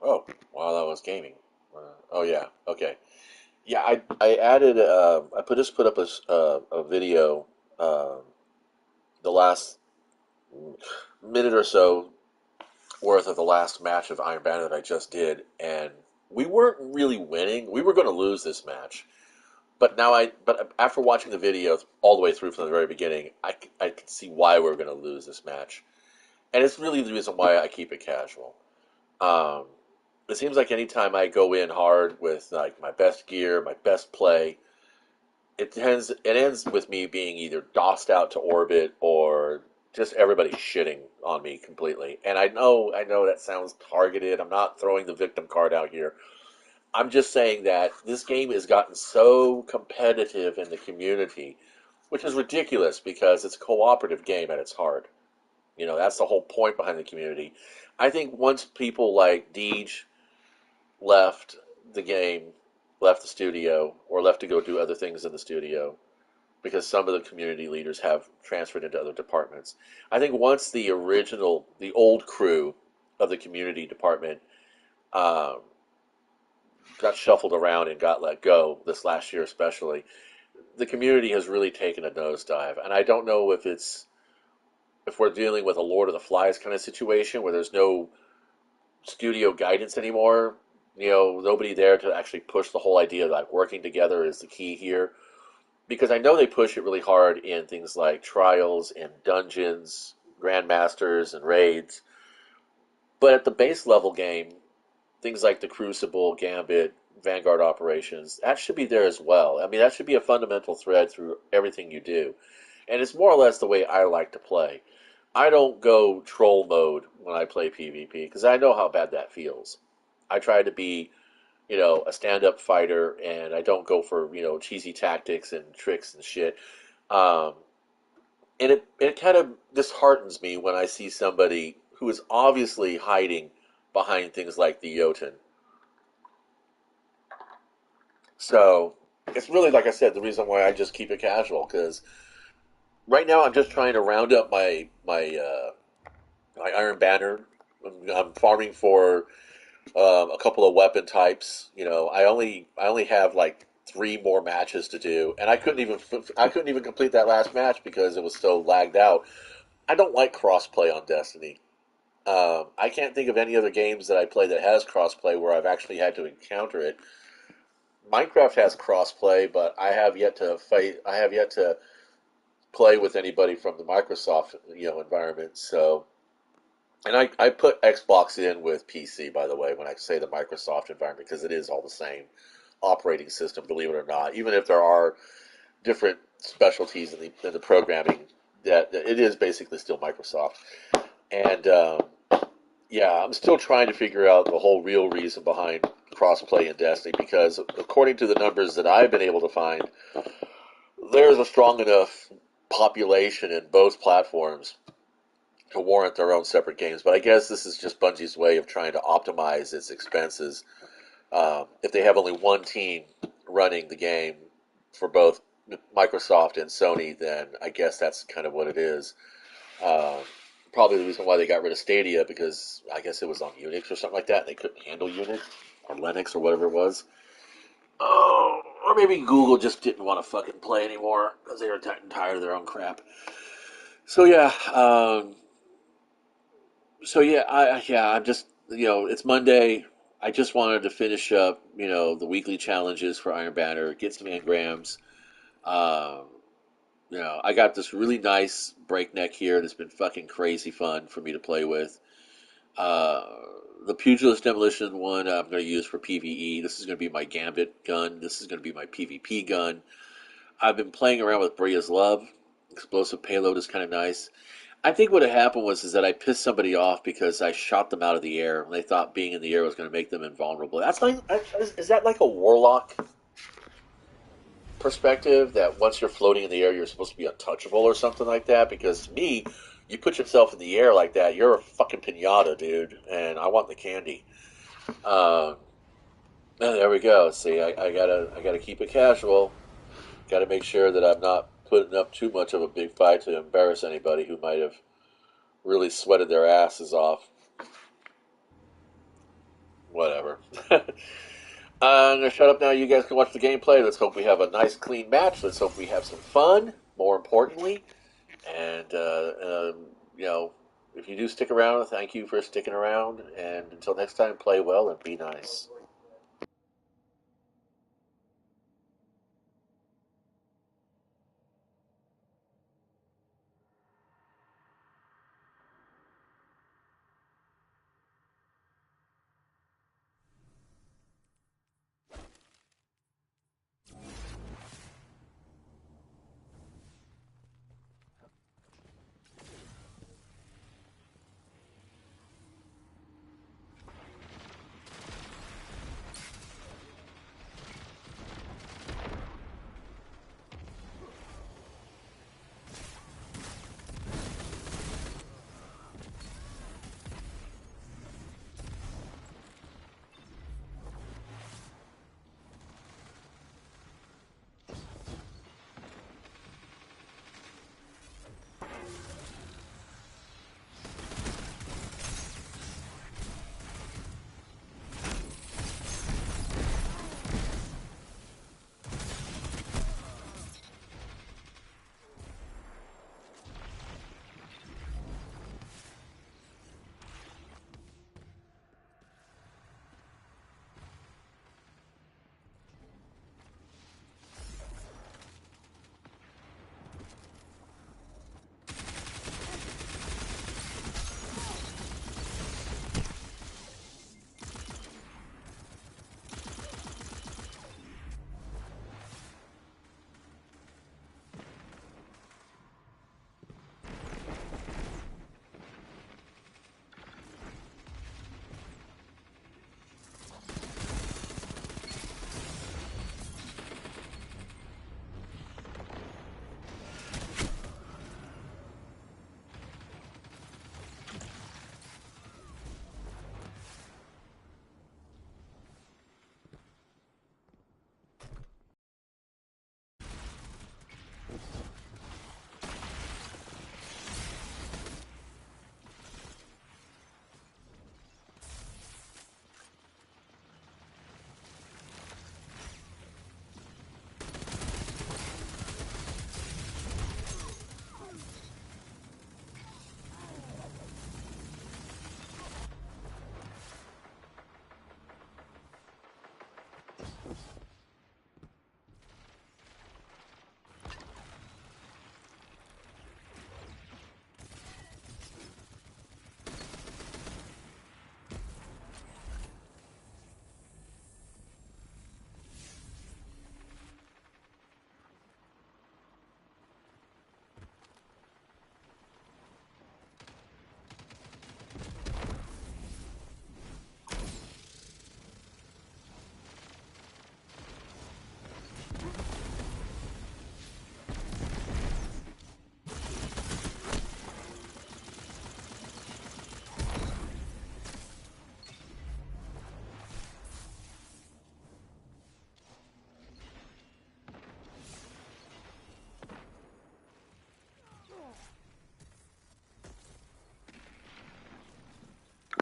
Oh, while I was gaming. Oh yeah, okay. Yeah, I added I put up a video uh, the last minute or so worth of the last match of Iron Banner that I just did, and we weren't really winning. We were going to lose this match, but after watching the video all the way through from the very beginning, I could see why we were going to lose this match, and it's really the reason why I keep it casual. Um, it seems like anytime I go in hard with like my best gear, my best play, it ends with me being either dossed out to orbit or just everybody shitting on me completely. And I know that sounds targeted. I'm not throwing the victim card out here. I'm just saying that this game has gotten so competitive in the community, which is ridiculous because it's a cooperative game at its heart. That's the whole point behind the community. I think once people like Deej left the game, left the studio, or left to go do other things in the studio, because some of the community leaders have transferred into other departments. I think once the old crew of the community department um, got shuffled around and got let go this last year, especially, the community has really taken a nosedive. And I don't know if we're dealing with a Lord of the Flies kind of situation where there's no studio guidance anymore. Nobody there to actually push the whole idea of like working together is the key here. Because I know they push it really hard in things like trials and dungeons, grandmasters and raids. But at the base level game, things like the Crucible, Gambit, Vanguard operations, that should be there as well. I mean, that should be a fundamental thread through everything you do. And it's more or less the way I like to play. I don't go troll mode when I play PvP because I know how bad that feels. I try to be, a stand-up fighter, and I don't go for, cheesy tactics and tricks and shit. Um, and it kind of disheartens me when I see somebody who is obviously hiding behind things like the Jotun. So it's really, like I said, the reason why I just keep it casual because right now I'm just trying to round up my Iron Banner. I'm farming for a couple of weapon types. I only have like three more matches to do, and I couldn't even complete that last match because it was so lagged out. I don't like crossplay on Destiny. I can't think of any other games that I play that has crossplay where I've actually had to encounter it. Minecraft has crossplay, but I have yet to fight. I have yet to play with anybody from the Microsoft environment. So, and I put Xbox in with PC, by the way, when I say the Microsoft environment because it is all the same operating system, believe it or not. Even if there are different specialties in the programming, that it is basically still Microsoft. And yeah, I'm still trying to figure out the whole real reason behind crossplay in Destiny because according to the numbers that I've been able to find, there's a strong enough population in both platforms to warrant their own separate games. But I guess this is just Bungie's way of trying to optimize its expenses. If they have only one team running the game for both Microsoft and Sony, then I guess that's kind of what it is. Um, Probably the reason why they got rid of Stadia because I guess it was on Unix or something like that, and they couldn't handle Unix or Linux or whatever it was. Oh, or maybe Google just didn't want to fucking play anymore because they were tired of their own crap. So yeah, I'm just it's Monday. I just wanted to finish up the weekly challenges for Iron Banner, get some engrams. Um, I got this really nice breakneck here that's been fucking crazy fun for me to play with. Uh, the Pugilist Demolition one I'm going to use for PvE. This is going to be my Gambit gun. This is going to be my PvP gun. I've been playing around with Bria's Love. Explosive payload is kind of nice. I think what had happened is that I pissed somebody off because I shot them out of the air and they thought being in the air was going to make them invulnerable. That's like, is that like a warlock perspective that once you're floating in the air you're supposed to be untouchable or something like that? Because to me, you put yourself in the air like that, you're a fucking pinata, dude, and I want the candy. Um, there we go. See, I gotta keep it casual. Got to make sure that I'm not putting up too much of a big fight to embarrass anybody who might have really sweated their asses off Whatever. I'm gonna shut up now. You guys can watch the gameplay. Let's hope we have a nice, clean match. Let's hope we have some fun. More importantly, and you know, if you do stick around, thank you for sticking around. And until next time, play well and be nice.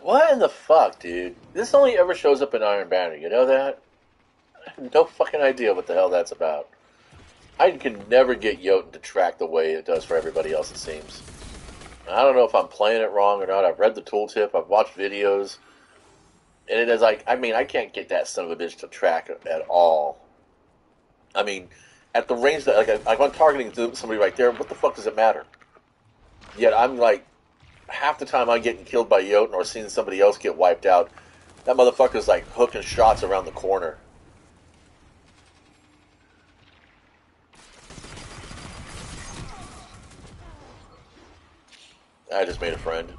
What in the fuck, dude? This only ever shows up in Iron Banner. You know that? I have no fucking idea what the hell that's about. I can never get Jotun to track the way it does for everybody else, it seems. I don't know if I'm playing it wrong or not. I've read the tooltip, I've watched videos, and it is like, I mean, I can't get that son of a bitch to track at all. I mean, at the range that, like I'm targeting somebody right there, what the fuck does it matter? Yet I'm like, half the time I'm getting killed by Jotun or seeing somebody else get wiped out, that motherfucker's like hooking shots around the corner. I just made a friend.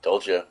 Told you.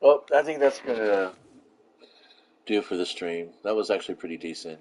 Well, I think that's gonna do for the stream. That was actually pretty decent.